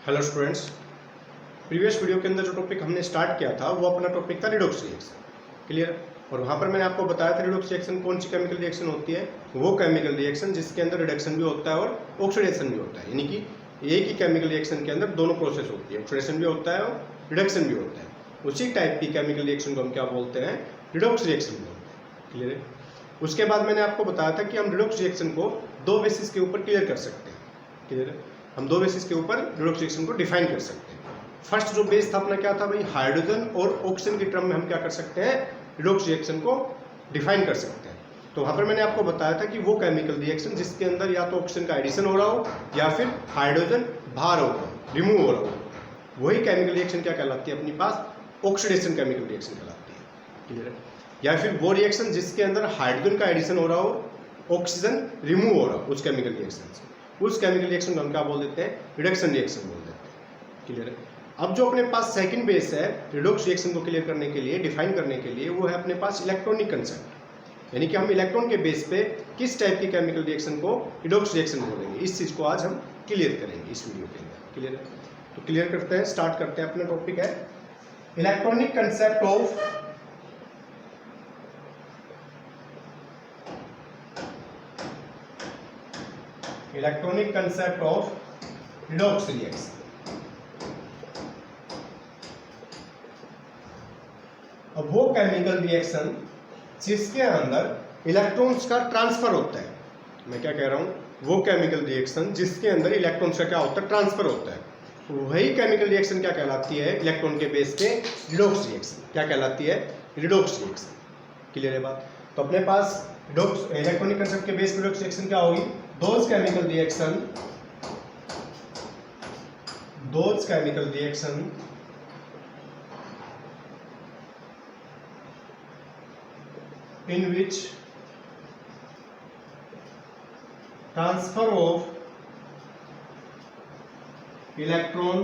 Hello students, previous video के अंदर जो टॉपिक हमने स्टार्ट किया था वो अपना टॉपिक था रिडॉक्स रिएक्शन। क्लियर। और वहाँ पर मैंने आपको बताया था रिडॉक्स रिएक्शन कौन सी केमिकल रिएक्शन होती है। वो केमिकल रिएक्शन जिसके अंदर रिडक्शन भी होता है और ऑक्सीडेशन भी होता है, यानी कि एक ही केमिकल रिएक्शन के अंदर दोनों प्रोसेस होती है, ऑक्सीडेशन भी होता है और रिडक्शन भी होता है। उसी टाइप की केमिकल रिएक्शन को हम क्या बोलते हैं, रिडॉक्स रिएक्शन बोलते हैं। क्लियर है। उसके बाद मैंने आपको बताया था कि हम रिडॉक्स रिएक्शन को दो बेसिस के ऊपर क्लियर कर सकते हैं। क्लियर है। हम दो बेसिस के ऊपर रिडॉक्स रिएक्शन को डिफाइन कर सकते हैं। फर्स्ट जो बेस था अपना क्या था भाई, हाइड्रोजन और ऑक्सीजन के टर्म में हम क्या कर सकते हैं, रिडॉक्स रिएक्शन को डिफाइन कर सकते हैं। तो वहां पर मैंने आपको बताया था कि वो केमिकल रिएक्शन जिसके अंदर या तो ऑक्सीजन का एडिशन हो रहा हो या फिर हाइड्रोजन बाहर हो रहा हो, रिमूव हो रहा हो, वही केमिकल रिएक्शन क्या कहलाती है अपनी पास, ऑक्सीडेशन केमिकल रिएक्शन कहलाती है। क्लियर है। या फिर वो रिएक्शन जिसके अंदर हाइड्रोजन का एडिशन हो रहा हो, ऑक्सीजन रिमूव हो रहा हो उस केमिकल रिएक्शन से, उस केमिकल रिएक्शन को हम क्या बोल देते हैं, रिडक्शन रिएक्शन बोल देते हैं। क्लियर है। अब जो अपने पास सेकंड बेस है रिडॉक्स रिएक्शन को क्लियर करने के लिए, डिफाइन करने के लिए, वो है अपने पास इलेक्ट्रॉनिक कंसेप्ट, यानी कि हम इलेक्ट्रॉन के बेस पे किस टाइप की केमिकल रिएक्शन को रिडॉक्स रिएक्शन बोलेंगे। इस चीज को आज हम क्लियर करेंगे इस वीडियो के अंदर। क्लियर है। तो क्लियर करते हैं, स्टार्ट करते हैं। अपना टॉपिक है electronic concept of electronic concept of redox reaction. अब वो केमिकल रिएक्शन जिसके अंदर इलेक्ट्रॉन्स का ट्रांसफर होता है, मैं क्या कह रहा हूं, वो केमिकल रिएक्शन जिसके अंदर इलेक्ट्रॉन्स का क्या होता है, ट्रांसफर होता है, वही केमिकल रिएक्शन क्या कहलाती है, इलेक्ट्रॉन के बेस पे रिडॉक्स रिएक्शन क्या कहलाती है, रिडॉक्स रिएक्शन। क्लियर है बात। तो अपने पास रिडॉक्स इलेक्ट्रॉनिक कंसेप्ट के बेस रिडॉक्स रिएक्शन क्या होगी, those chemical reaction in which transfer of electron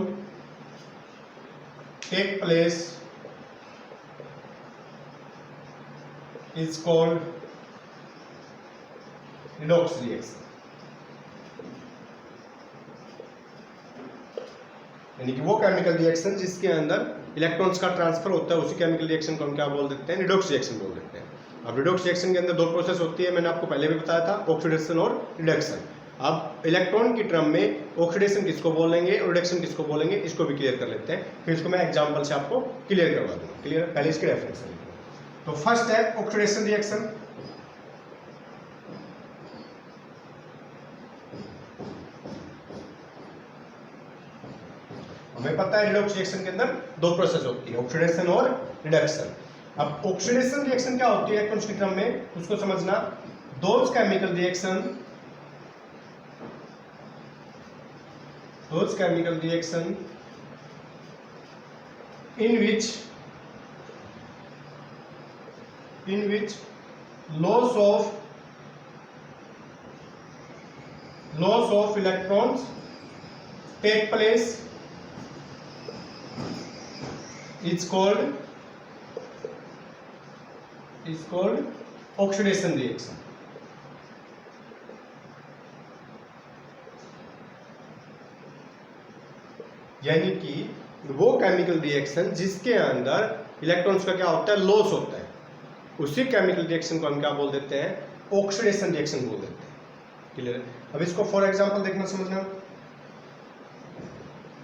take place is called redox reaction। यानी कि वो केमिकल रिएक्शन जिसके अंदर इलेक्ट्रॉन्स का ट्रांसफर होता है, उसी केमिकल रिएक्शन को हम क्या बोल देते हैं, रिडॉक्स रिएक्शन बोल देते हैं। अब रिडॉक्स रिएक्शन के अंदर दो प्रोसेस होती है, मैंने आपको पहले भी बताया था, ऑक्सीडेशन और रिडक्शन। अब इलेक्ट्रॉन की टर्म में ऑक्सीडेशन किसको बोलेंगे और रिडक्शन किसको बोलेंगे, इसको भी क्लियर कर लेते हैं, फिर इसको मैं एग्जांपल से आपको क्लियर करवा दूंगा। क्लियर है। पहले इसके रेफरेंस से तो फर्स्ट है ऑक्सीडेशन रिएक्शन। हमें पता है रिडॉक्स रिएक्शन के अंदर दो प्रोसेस होती है, ऑक्सीडेशन और रिडक्शन। अब ऑक्सीडेशन रिएक्शन क्या होती है इलेक्ट्रॉन्स की टर्म में, उसको समझना, those chemical reaction in which loss of electrons take place is called oxidation reaction। यानी कि वो केमिकल रिएक्शन जिसके अंदर इलेक्ट्रॉन्स का क्या होता है, लॉस होता है, उसी केमिकल रिएक्शन को हम क्या बोल देते हैं, ऑक्सीडेशन रिएक्शन बोल देते हैं। क्लियर है। अब इसको फॉर एग्जांपल देखना, समझना।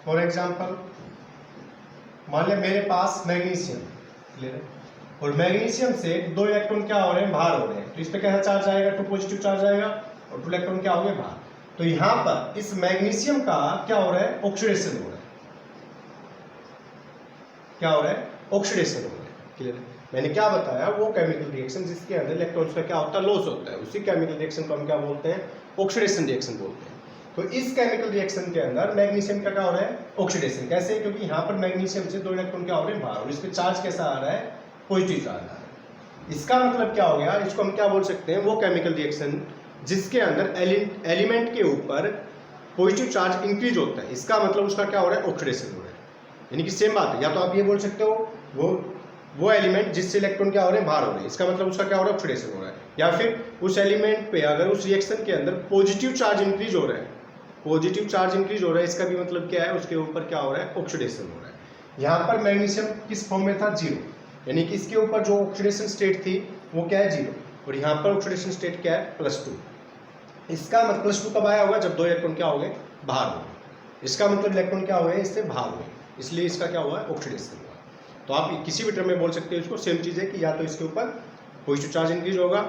फॉर एग्जांपल मान लिया मेरे पास मैग्नीशियम, क्लियर है, और मैग्नीशियम से दो इलेक्ट्रॉन क्या हो रहे हैं, बाहर हो रहे हैं, तो इस पे कैसा चार्ज आएगा, 2 पॉजिटिव चार्ज आएगा और 2 इलेक्ट्रॉन क्या हो गए बाहर। तो यहां पर इस मैग्नीशियम का क्या हो रहा है, ऑक्सीडेशन हो रहा है। क्या हो रहा है, ऑक्सीडेशन हो रहा है। क्लियर है। मैंने क्या बताया, वो केमिकल रिएक्शन जिसके अंदर इलेक्ट्रॉन्स का क्या होता है, लॉस होता है, उसी केमिकल रिएक्शन को हम क्या बोलते हैं, ऑक्सीडेशन रिएक्शन बोलते हैं। तो इस केमिकल रिएक्शन के अंदर मैग्नीशियम का क्या हो रहा है, ऑक्सीडेशन। कैसे, क्योंकि यहाँ पर मैग्नीशियम से दो इलेक्ट्रॉन क्या हो रहे हैं बाहर, और इस पे चार्ज कैसा आ रहा है, पॉजिटिव चार्ज आ रहा है। इसका मतलब क्या हो गया, इसको हम क्या बोल सकते हैं, वो केमिकल रिएक्शन जिसके अंदर एलिमेंट के ऊपर पॉजिटिव चार्ज इंक्रीज होता है, इसका मतलब उसका क्या हो रहा है, ऑक्सीडेशन हो रहा है। यानी कि सेम बात है, या तो आप ये बोल सकते हो वो एलिमेंट जिससे इलेक्ट्रॉन क्या हो रहे हैं, बाहर हो रहे हैं, इसका मतलब उसका क्या हो रहा है, ऑक्सीडेशन हो रहा है। या फिर उस एलिमेंट पे अगर उस रिएक्शन के अंदर पॉजिटिव चार्ज इंक्रीज हो रहा है, पॉजिटिव चार्ज इंक्रीज हो रहा है, इसका भी मतलब क्या है, उसके ऊपर क्या हो रहा है, ऑक्सीडेशन हो रहा है। यहाँ पर मैग्नीशियम किस फॉर्म में था, 0, यानी कि इसके ऊपर जो ऑक्सीडेशन स्टेट थी वो क्या है, 0, और यहाँ पर ऑक्सीडेशन स्टेट क्या है, +2। इसका मतलब +2 कब आया होगा, जब 2 इलेक्ट्रॉन क्या हो गए, बाहर हो गए। इसका मतलब इलेक्ट्रॉन क्या हो गए, इससे बाहर हो गए, इसलिए इसका क्या हुआ है, ऑक्सीडेशन हुआ। तो आप किसी भी टर्म में बोल सकते हो इसको, सेम चीज़ है कि या तो इसके ऊपर पॉजिटिव चार्ज इंक्रीज होगा,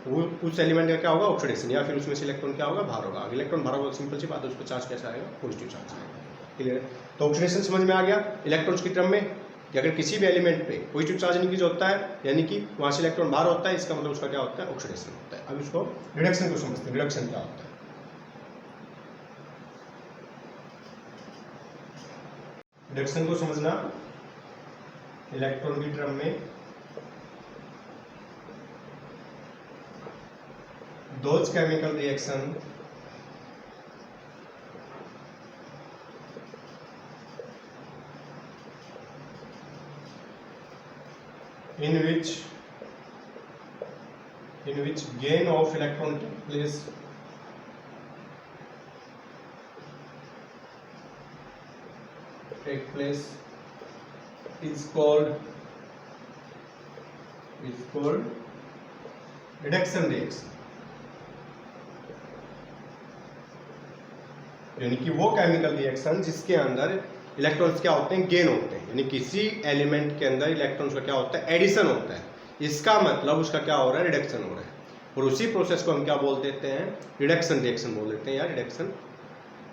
वो उस एलिमेंट का क्या होगा, ऑक्सीडेशन, या फिर उसमें से इलेक्ट्रॉन क्या होगा, बाहर होगा। इलेक्ट्रॉन बाहर होगा, सिंपल सी बात है, उसका चार्ज कैसा आएगा, पॉजिटिव चार्ज आएगा। क्लियर है। तो ऑक्सीडेशन समझ में आ गया इलेक्ट्रॉन्स की टर्म में, कि अगर किसी भी एलिमेंट पे पॉजिटिव चार्ज इंक्रीज होता है यानी कि वहाँ से इलेक्ट्रॉन बाहर होता है, इसका मतलब उसका क्या होता है, ऑक्सीडेशन होता है। अब इसको रिडक्शन को समझते हैं, रिडक्शन क्या होता है। रिडक्शन को समझना, इलेक्ट्रॉन की टर्म में those chemical reaction in which gain of electron take place is called reduction reaction। यानी कि वो केमिकल रिएक्शन जिसके अंदर इलेक्ट्रॉन्स क्या होते हैं, गेन होते हैं, यानी किसी एलिमेंट के अंदर इलेक्ट्रॉन्स का क्या होता है, एडिशन होता है, इसका मतलब उसका क्या हो रहा है, रिडक्शन हो रहा है। और उसी प्रोसेस को हम क्या बोल देते हैं, रिडक्शन रिएक्शन बोल देते हैं या रिडक्शन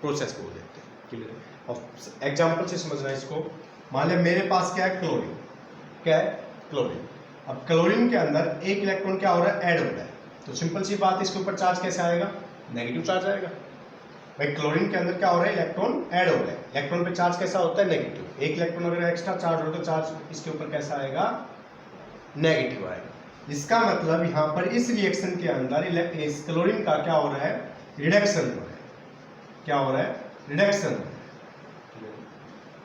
प्रोसेस बोल देते हैं। क्लियर है। और एग्जाम्पल से समझना इसको, मान लिया मेरे पास क्या है, क्लोरीन, क्या है, क्लोरीन। अब क्लोरीन के अंदर एक इलेक्ट्रॉन क्या हो रहा है, ऐड हो रहा है, तो सिंपल सी बात, इसके ऊपर चार्ज कैसे आएगा, नेगेटिव चार्ज आएगा। भाई क्लोरीन के अंदर क्या हो रहा है, इलेक्ट्रॉन ऐड हो रहा है, इलेक्ट्रॉन पे चार्ज कैसा होता है, नेगेटिव। एक इलेक्ट्रॉन अगर एक्स्ट्रा चार्ज हो तो चार्ज इसके ऊपर कैसा आएगा, नेगेटिव आएगा। इसका मतलब यहाँ पर इस रिएक्शन के अंदर इस क्लोरीन का क्या हो रहा है, रिडक्शन हो रहा है। क्या हो रहा है, रिडक्शन हो रहा है।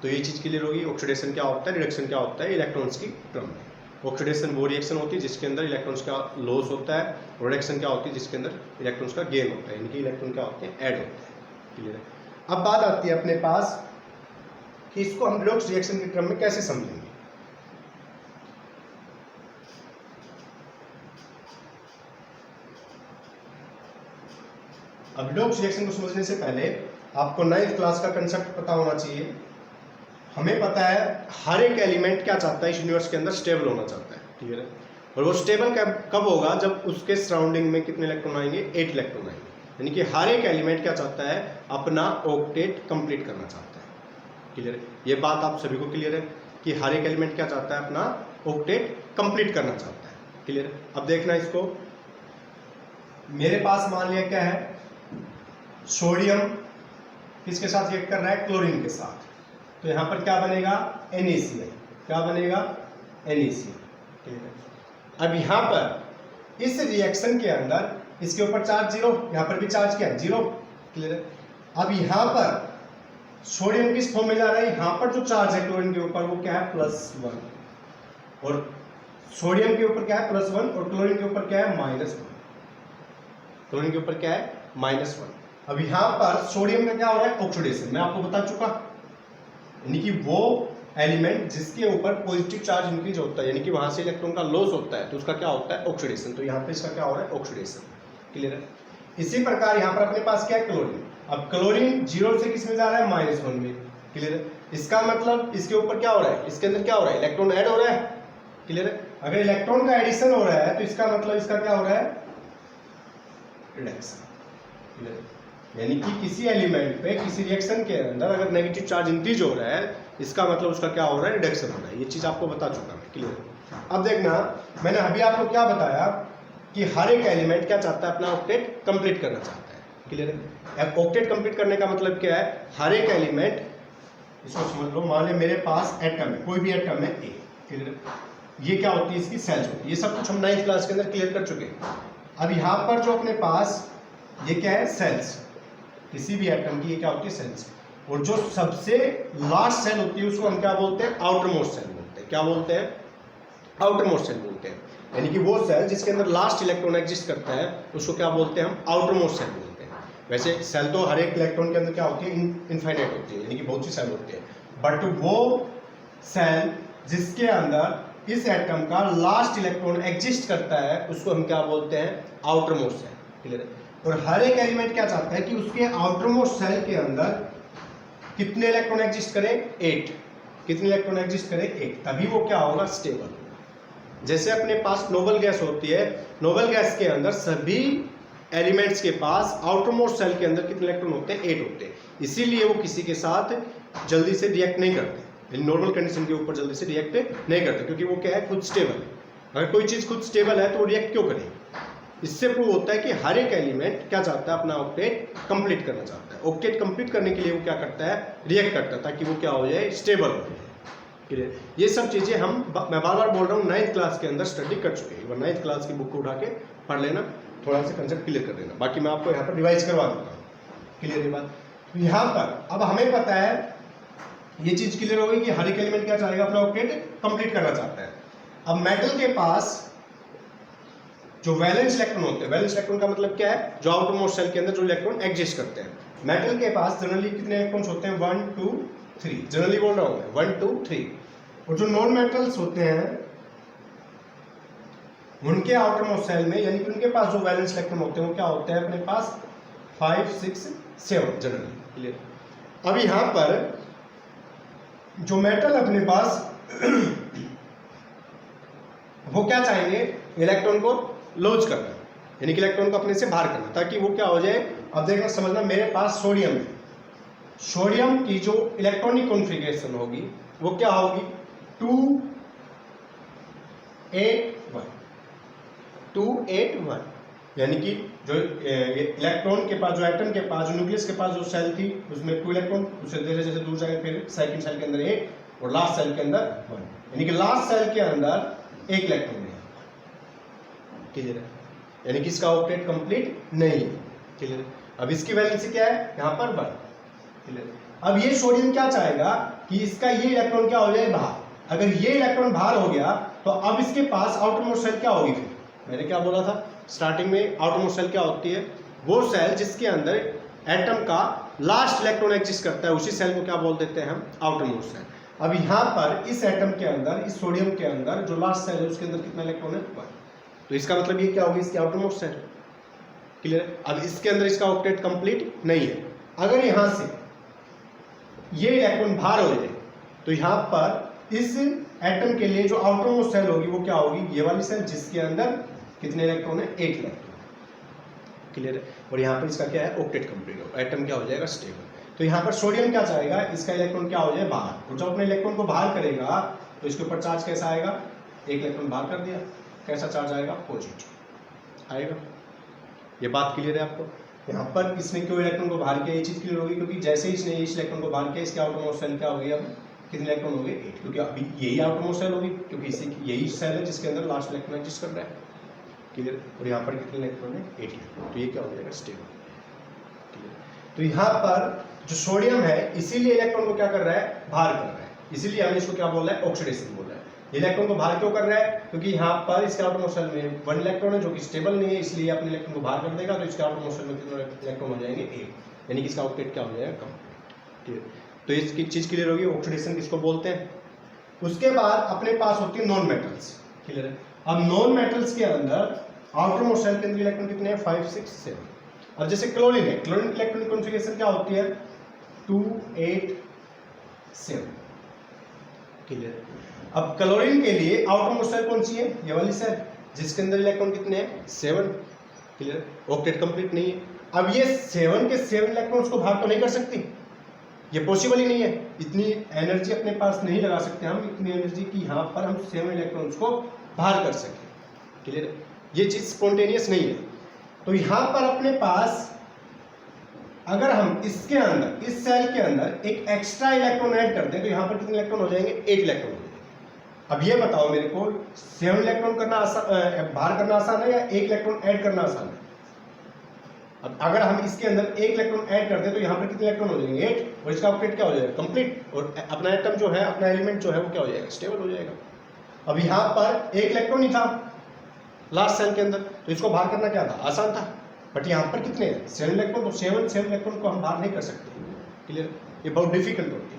तो ये चीज क्लियर होगी। ऑक्सीडेशन क्या होता है, रिडक्शन क्या होता है, इलेक्ट्रॉन्स की टर्म में। ऑक्सीडेशन वो रिएक्शन होती है जिसके अंदर इलेक्ट्रॉन्स का लॉस होता है, और रिडक्शन क्या होती है जिसके अंदर इलेक्ट्रॉन्स का गेन होता है, यानी कि इलेक्ट्रॉन क्या होते हैं, ऐड होते हैं। क्लियर है। अब बात आती है अपने पास कि इसको हम रिडॉक्स रिएक्शन के क्रम में कैसे समझेंगे। अब रिडॉक्स रिएक्शन को समझने से पहले आपको 9th क्लास का कंसेप्ट पता होना चाहिए। हमें पता है हर एक एलिमेंट क्या चाहता है इस यूनिवर्स के अंदर, स्टेबल होना चाहता है। क्लियर है। और वो स्टेबल कब होगा, जब उसके सराउंडिंग में कितने इलेक्ट्रॉन आएंगे, 8 इलेक्ट्रॉन आएंगे। यानी कि हर एक एलिमेंट क्या चाहता है, अपना ऑक्टेट कंप्लीट करना चाहता है। क्लियर है। ये बात आप सभी को क्लियर है कि हर एक एलिमेंट क्या चाहता है, अपना ऑक्टेट कंप्लीट करना चाहता है। क्लियर है। अब देखना इसको, मेरे पास मान लिया क्या है, सोडियम किसके साथ रिएक्ट कर रहा है, क्लोरीन के साथ, तो यहां पर क्या बनेगा, NaCl। क्या बनेगा, NaCl। ठीक है। अब यहां पर इस रिएक्शन के अंदर इसके ऊपर चार्ज 0, यहां पर भी चार्ज क्या है, 0। क्लियर है। अब यहां पर सोडियम किस फॉर्म में जा रहा है, यहां पर जो चार्ज है क्लोरीन के ऊपर वो क्या है, +1, और सोडियम के ऊपर क्या है, +1, और क्लोरीन के ऊपर क्या है, -1। क्लोरीन के ऊपर क्या है, -1। अब यहां पर सोडियम का क्या हो रहा है, ऑक्सीडेशन, मैं आपको बता चुका, यानी कि वो एलिमेंट जिसके ऊपर पॉजिटिव चार्ज इंक्रीज होता है, यानी कि वहां से इलेक्ट्रॉन का लॉस होता है, तो उसका क्या होता है, ऑक्सीडेशन। तो यहाँ पे इसका क्या हो रहा है, ऑक्सीडेशन। क्लियर है। इसी प्रकार यहाँ पर अपने पास क्या है, क्लोरीन। अब क्लोरीन 0 से किस में जा रहा है, -1 में। क्लियर है। इसका मतलब इसके ऊपर क्या हो रहा है, इसके अंदर क्या हो रहा है, इलेक्ट्रॉन ऐड हो रहा है। क्लियर है। अगर इलेक्ट्रॉन का एडिशन हो रहा है तो इसका मतलब इसका क्या हो रहा है, रिडक्शन। क्लियर है। यानी कि किसी एलिमेंट पे किसी रिएक्शन के अंदर अगर नेगेटिव चार्ज इंक्रीज हो रहा है, इसका मतलब उसका क्या हो रहा है, रिडक्शन हो रहा है। ये चीज आपको बता चुका मैं। क्लियर। अब देखना, मैंने अभी आपको क्या बताया कि हर एक एलिमेंट क्या चाहता है, अपना ऑक्टेट कंप्लीट करना चाहता है। क्लियर है। ऑक्टेट कंप्लीट करने का मतलब क्या है, हर एक एलिमेंट, इसको समझ लो, मान लो मेरे पास एटम है, कोई भी एटम है A। क्लियर है। ये क्या होती है, इसकी सेल्स होती है। ये सब कुछ हम 9th क्लास के अंदर क्लियर कर चुके हैं। अब यहाँ पर जो अपने पास ये क्या है, सेल्स, किसी भी एटम की ये क्या होती है, सेल्स। और जो सबसे लास्ट सेल होती है उसको हम क्या बोलते हैं, आउटर मोस्ट सेल बोलते हैं। क्या बोलते हैं, आउटर मोस्ट सेल बोलते हैं। यानी कि वो सेल जिसके अंदर लास्ट इलेक्ट्रॉन एग्जिस्ट करता है उसको क्या बोलते हैं, हम आउटर मोस्ट सेल बोलते हैं। वैसे सेल तो हर एक इलेक्ट्रॉन के अंदर क्या होती है, इनफाइनाइट होती है, यानी कि बहुत सी सेल होती है, बट वो सेल जिसके अंदर इस एटम का लास्ट इलेक्ट्रॉन एग्जिस्ट करता है उसको हम क्या बोलते हैं, आउटर मोस्ट सेल। क्लियर है। और हर एक एलिमेंट क्या चाहता है कि उसके आउटर मोस्ट सेल के अंदर कितने इलेक्ट्रॉन एग्जिस्ट करें, 8। कितने इलेक्ट्रॉन एग्जिस्ट करें, 8, तभी वो क्या होगा, स्टेबल। जैसे अपने पास नोबल गैस होती है, नोबल गैस के अंदर सभी एलिमेंट्स के पास आउटर मोस्ट सेल के अंदर कितने इलेक्ट्रॉन होते हैं, 8 होते हैं, इसीलिए वो किसी के साथ जल्दी से रिएक्ट नहीं करते, नॉर्मल कंडीशन के ऊपर जल्दी से रिएक्ट नहीं करते, क्योंकि वो क्या है, खुद स्टेबल है। अगर कोई चीज खुद स्टेबल है तो वो रिएक्ट क्यों करेगी। इससे प्रूव होता है कि हर एक एलिमेंट क्या चाहता है, अपना ऑक्टेट कंप्लीट करना चाहता है। ऑक्टेट कंप्लीट करने के लिए वो क्या करता है, रिएक्ट करता है, ताकि वो क्या हो जाए, स्टेबल हो जाए। क्लियर। ये सब चीजें मैं बार बार बोल रहा हूँ 9th क्लास के अंदर स्टडी कर चुके हैं। 9th क्लास की बुक को उठा के पढ़ लेना, थोड़ा सा कंसेप्ट क्लियर कर लेना, बाकी मैं आपको यहाँ पर रिवाइज करवा दूंगा। क्लियर ये बात। तो यहाँ पर अब हमें पता है, ये चीज क्लियर हो गई कि हर एक एलिमेंट क्या चाहेगा, अपना ऑक्टेट कंप्लीट करना चाहता है। अब मेटल के पास जो वैलेंस इलेक्ट्रॉन होते हैं, वैलेंस इलेक्ट्रॉन का मतलब क्या है, जो आउटर मोस्ट सेल के अंदर जो इलेक्ट्रॉन एग्जिस्ट करते हैं। मेटल के पास जनरली कितने इलेक्ट्रॉन्स होते हैं, 1 2 3, जनरली बोल रहा हूं मैं, 1 2 3। और जो नॉन मेटल्स होते हैं उनके आउटर मोस्ट सेल में, यानी कि उनके पास जो वैलेंस इलेक्ट्रॉन होते हैं वो क्या होते हैं, अपने पास 5 6 7 जनरली। क्लियर। अब यहां पर जो मेटल अपने पास वो क्या चाहेंगे, इलेक्ट्रॉन को लॉन्च करना, यानी कि इलेक्ट्रॉन को अपने से बाहर करना, ताकि वो क्या हो जाए। अब देखना, समझना, मेरे पास सोडियम है, सोडियम की जो इलेक्ट्रॉनिक कॉन्फ़िगरेशन होगी वो क्या होगी, 2 8 1 2 8 1, यानी कि जो इलेक्ट्रॉन के पास, जो एटम के पास, जो न्यूक्लियस के पास जो सेल थी उसमें 2 इलेक्ट्रॉन, उससे जैसे जैसे दूर जाएंगे फिर सेकंड सेल के अंदर 8 और लास्ट सेल के अंदर 1, यानी कि लास्ट सेल के अंदर 1 इलेक्ट्रॉन है। क्लियर है। यानी कि इसका ऑक्टेट कंप्लीट नहीं है। क्लियर। अब इसकी वैलेंसी क्या है, यहाँ पर 1। क्लियर। अब ये सोडियम क्या चाहेगा कि इसका ये इलेक्ट्रॉन क्या हो जाए, बाहर। अगर ये इलेक्ट्रॉन बाहर हो गया तो अब इसके पास आउटर मोस्ट सेल क्या होगी, फिर मैंने क्या बोला था स्टार्टिंग में, आउटर मोस्ट सेल क्या होती है, वो सेल जिसके अंदर एटम का लास्ट इलेक्ट्रॉन एग्जिस्ट करता है, उसी सेल को क्या बोल देते हैं हम, आउटर मोस्ट सेल। अब यहाँ पर इस एटम के अंदर, इस सोडियम के अंदर जो लास्ट सेल है उसके अंदर कितना इलेक्ट्रॉन है, 1। तो इसका मतलब ये क्या होगी, इसके आउटर मोस्ट सेल। क्लियर। अब इसके अंदर इसका ऑक्टेट कंप्लीट नहीं है। अगर यहां से ये इलेक्ट्रॉन बाहर हो जाए तो यहां पर इस एटम के लिए जो आउटर मोस्ट सेल होगी वो क्या होगी, ये वाली सेल, जिसके अंदर कितने इलेक्ट्रॉन है, 8 इलेक्ट्रॉन। क्लियर है। और यहाँ पर इसका क्या है, ऑक्टेट कंप्लीट हो, एटम क्या हो जाएगा, स्टेबल। तो यहाँ पर सोडियम क्या चाहेगा, इसका इलेक्ट्रॉन क्या हो जाए, बाहर। और जब अपने इलेक्ट्रॉन को बाहर करेगा तो इसके ऊपर चार्ज कैसा आएगा, 1 इलेक्ट्रॉन बाहर कर दिया, कैसा चार्ज आएगा, पॉजिटिव आएगा। ये बात क्लियर है आपको। यहाँ पर इसने क्यों इलेक्ट्रॉन को बाहर किया, ये चीज क्लियर होगी, क्योंकि जैसे ही इसने इस इलेक्ट्रॉन को बाहर किया, इसके आउटर मोस्ट सेल क्या हो गई, अब कितने इलेक्ट्रॉन हो गए, 8, क्योंकि अभी यही आउटर मोस्ट सेल होगी, क्योंकि इसी यही सेल है जिसके अंदर लास्ट इलेक्ट्रॉन एग्जिस्ट कर रहा है। क्लियर। और यहाँ पर कितने इलेक्ट्रॉन है, 8 इलेक्ट्रॉन। तो ये क्या हो जाएगा, स्टेबल। क्लियर। तो यहाँ पर जो सोडियम है इसीलिए इलेक्ट्रॉन को क्या कर रहा है, बाहर कर रहा है, इसीलिए हम इसको क्या बोल रहे हैं, ऑक्सीडेशन बोल रहे हैं। इलेक्ट्रॉन को बाहर क्यों कर रहा है, क्योंकि यहाँ पर इसके आउटर मोस्ट सेल में 1 इलेक्ट्रॉन है जो कि स्टेबल नहीं है, इसलिए अपने इलेक्ट्रॉन को बाहर कर देगा, तो इसके आउटर मोस्ट सेल में कितने इलेक्ट्रॉन हो जाएंगे, 8, यानी कि इसका ऑक्टेट क्या हो जाएगा, कंप्लीट। ठीक है। तो इसकी चीज क्लियर होगी, ऑक्सीडेशन किसको बोलते हैं। उसके बाद अपने पास होती है नॉन मेटल्स। क्लियर है। अब नॉन मेटल्स के अंदर आउटर मोस्ट सेल के अंदर इलेक्ट्रॉन कितने हैं, 5 6 7। अब जैसे क्लोरीन है, क्लोरीन की इलेक्ट्रॉनिक कॉन्फ़िगरेशन क्या होती है, 2 8 7। क्लियर। अब क्लोरीन के लिए आउटर मोस्ट सेल कौन सी है, ये वाली सेल, जिसके अंदर इलेक्ट्रॉन कितने हैं, 7। क्लियर। ऑक्टेट कंप्लीट नहीं है। अब ये 7 के 7 इलेक्ट्रॉन्स को बाहर तो नहीं कर सकती, ये पॉसिबल ही नहीं है, इतनी एनर्जी अपने पास नहीं लगा सकते हम, इतनी एनर्जी की यहाँ पर हम 7 इलेक्ट्रॉन्स को बाहर कर सकें। क्लियर। ये चीज स्पॉन्टेनियस नहीं है। तो यहाँ पर अपने पास अगर हम इसके अंदर, इस सेल के अंदर एक एक्स्ट्रा इलेक्ट्रॉन ऐड कर दें तो यहाँ पर कितने इलेक्ट्रॉन हो जाएंगे, 8 इलेक्ट्रॉन हो जाएंगे। अब ये बताओ मेरे को, 7 इलेक्ट्रॉन करना आसान, बाहर करना आसान है या 1 इलेक्ट्रॉन ऐड करना आसान है। अब अगर हम इसके अंदर 1 इलेक्ट्रॉन ऐड कर दें तो यहाँ पर कितने इलेक्ट्रॉन हो जाएंगे, 8, और इसका ऑक्टेट क्या हो जाएगा, कंप्लीट, और अपना एटम जो है, अपना एलिमेंट जो है वो क्या हो जाएगा, स्टेबल हो जाएगा। अब यहाँ पर 1 इलेक्ट्रॉन ही था लास्ट सेल के अंदर, तो इसको बाहर करना क्या था, आसान था। बट यहाँ पर कितने हैं 7 इलेक्ट्रॉन, तो 7 इलेक्ट्रॉन को हम बाहर नहीं कर सकते। क्लियर, ये बहुत डिफिकल्ट होती है।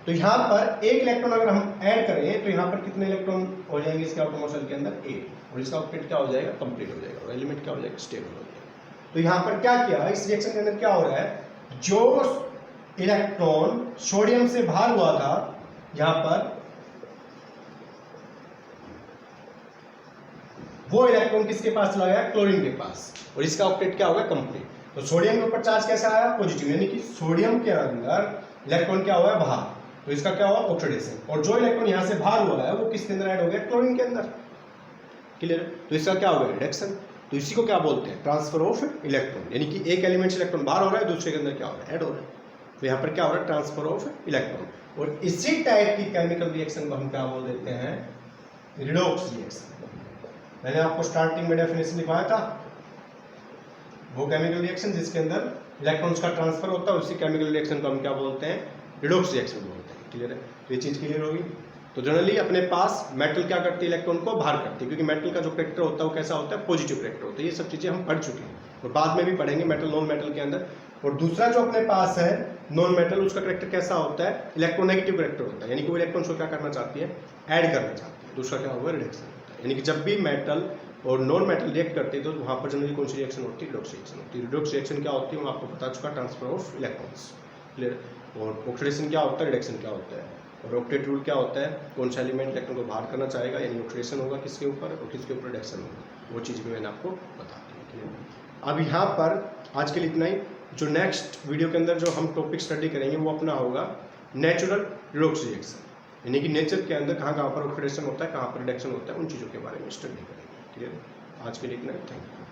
तो यहाँ पर एक इलेक्ट्रॉन अगर हम ऐड करें तो यहाँ पर कितने इलेक्ट्रॉन हो जाएंगे इसके आउटर मोस्ट शेल के अंदर 8, और इसका ऑक्टेट क्या हो जाएगा कंप्लीट हो जाएगा, और एलिमेंट क्या हो जाएगा स्टेबल हो जाएगा। तो यहाँ पर क्या किया इस रिएक्शन के अंदर क्या हो रहा है, जो इलेक्ट्रॉन सोडियम से बाहर हुआ था यहाँ पर वो इलेक्ट्रॉन किसके पास चला गया क्लोरीन के पास, और इसका ऑक्टेट क्या होगा कंप्लीट। तो सोडियम के ऊपर चार्ज कैसा आया पॉजिटिव, यानी कि सोडियम के अंदर इलेक्ट्रॉन क्या हुआ है बाहर, तो इसका क्या हुआ ऑक्सीडेशन, और जो इलेक्ट्रॉन यहां से बाहर हुआ है वो किसके अंदर ऐड हो गया क्लोरीन के अंदर। क्लियर, तो इसका क्या हो गया रिडक्शन। तो इसी को क्या बोलते हैं ट्रांसफर ऑफ इलेक्ट्रॉन, यानी कि एक एलिमेंट से इलेक्ट्रॉन बाहर हो रहा है दूसरे के अंदर क्या हो रहा है ऐड हो रहा है। तो यहाँ पर क्या हो रहा है ट्रांसफर ऑफ इलेक्ट्रॉन, और इसी टाइप की केमिकल रिएक्शन को हम क्या बोल देते हैं रिडॉक्स रिएक्शन। मैंने आपको स्टार्टिंग में डेफिनेशन लिखवाया था, वो केमिकल रिएक्शन जिसके अंदर इलेक्ट्रॉन्स का ट्रांसफर होता है उसी केमिकल रिएक्शन को हम क्या बोलते हैं रिडॉक्स रिएक्शन बोलते हैं। क्लियर है, तो ये चीज क्लियर होगी। तो जनरली अपने पास मेटल क्या करती है इलेक्ट्रॉन को बाहर करती है, क्योंकि मेटल का जो कैरेक्टर होता है वो कैसा होता है पॉजिटिव कैरेक्टर होता है। ये सब चीजें हम पढ़ चुके हैं और बाद में भी पढ़ेंगे मेटल नॉन मेटल के अंदर। और दूसरा जो अपने पास है नॉन मेटल, उसका कैरेक्टर कैसा होता है इलेक्ट्रोनेगेटिव कैरेक्टर होता है, यानी कि वो इलेक्ट्रॉन्स को क्या करना चाहती है ऐड करना चाहती है। दूसरा क्या होगा रिडक्शन होता है, यानी कि जब भी मेटल और नॉन मेटल रिएक्ट करते हैं तो वहाँ पर जनरली कौन सी रिएक्शन होती है रिडॉक्स रिएक्शन होती है। रिडॉक्स रिएक्शन क्या होती है वो आपको बता चुका ट्रांसफर ऑफ इलेक्ट्रॉन्स। क्लियर, और ऑक्सीडेशन क्या होता है रिडक्शन क्या होता है, और ऑक्टेट रूल क्या होता है कौन सा एलिमेंट इलेक्ट्रॉन को बाहर करना चाहेगा, यानी ऑक्सीडेशन होगा किसके ऊपर और किसके ऊपर रिडक्शन होगा, वो चीज़ भी मैंने आपको बता दी। क्लियर, अब यहाँ पर आज के लिए इतना ही। जो नेक्स्ट वीडियो के अंदर जो हम टॉपिक स्टडी करेंगे वो अपना होगा नेचुरल रिडॉक्स रिएक्शन, यानी कि नेचर के अंदर कहाँ कहाँ पर ऑक्सीडेशन होता है कहाँ पर रिडक्शन होता है उन चीज़ों के बारे में स्टडी करेंगे। क्लियर, आज के लिए इतना ही, थैंक यू।